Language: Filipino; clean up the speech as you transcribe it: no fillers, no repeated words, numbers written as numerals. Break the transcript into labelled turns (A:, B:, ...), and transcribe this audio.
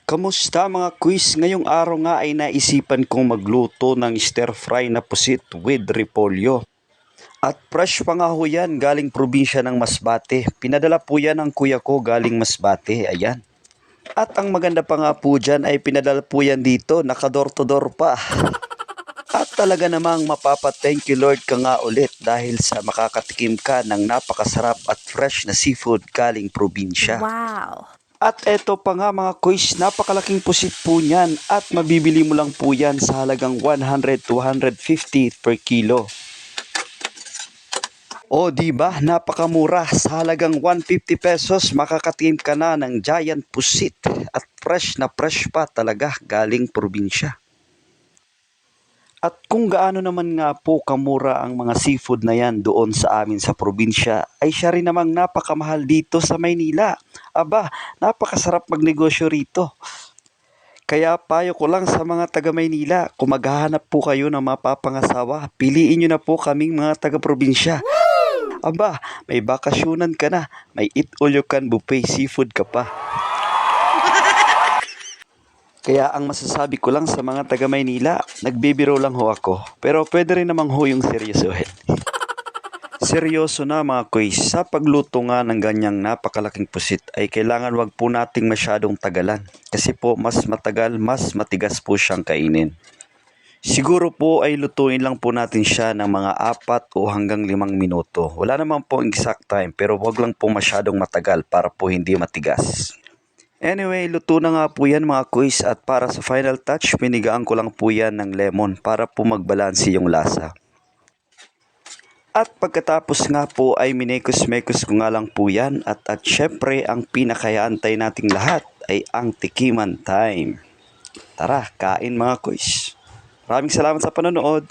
A: Kamusta mga quiz? Ngayong araw nga ay naisipan kong magluto ng stir fry na pusit with repolyo. At fresh pa nga ho yan, galing probinsya ng Masbate. Pinadala po yan ng kuya ko galing Masbate, ayan. At ang maganda pa nga po dyan ay pinadala po yan dito, naka-door to door pa. At talaga namang mapapa-thank you Lord ka nga ulit dahil sa makakatikim ka ng napakasarap at fresh na seafood galing probinsya.
B: Wow!
A: At eto pa nga mga quiz, napakalaking pusit po niyan at mabibili mo lang po yan sa halagang 100 to 150 per kilo. O di ba, napakamura, sa halagang 150 pesos makakatikim ka na ng giant pusit at fresh na fresh pa talaga galing probinsya. At kung gaano naman nga po kamura ang mga seafood na yan doon sa amin sa probinsya, ay siya rin namang napakamahal dito sa Maynila. Aba, napakasarap magnegosyo rito. Kaya payo ko lang sa mga taga Maynila, kung maghahanap po kayo ng mapapangasawa, piliin nyo na po kaming mga taga probinsya. Aba, may bakasyonan ka na, may eat all you can buffet seafood ka pa. Kaya ang masasabi ko lang sa mga taga Maynila, nagbibiro lang ho ako. Pero pwede rin namang ho yung seryosohin. Seryoso na mga quiz, sa pagluto nga ng ganyang napakalaking pusit ay kailangan wag po nating masyadong tagalan. Kasi po mas matagal, mas matigas po siyang kainin. Siguro po ay lutuin lang po natin siya ng mga 4 o hanggang 5 minuto. Wala naman po exact time pero wag lang po masyadong matagal para po hindi matigas. Anyway, luto na nga po yan mga quiz at para sa final touch, pinigaan ko lang po yan ng lemon para po magbalanse yung lasa. At pagkatapos nga po ay minekos-mekos ko nga lang po yan at syempre ang pinakayaantay nating lahat ay ang tikiman time. Tara, kain mga quiz. Maraming salamat sa panonood.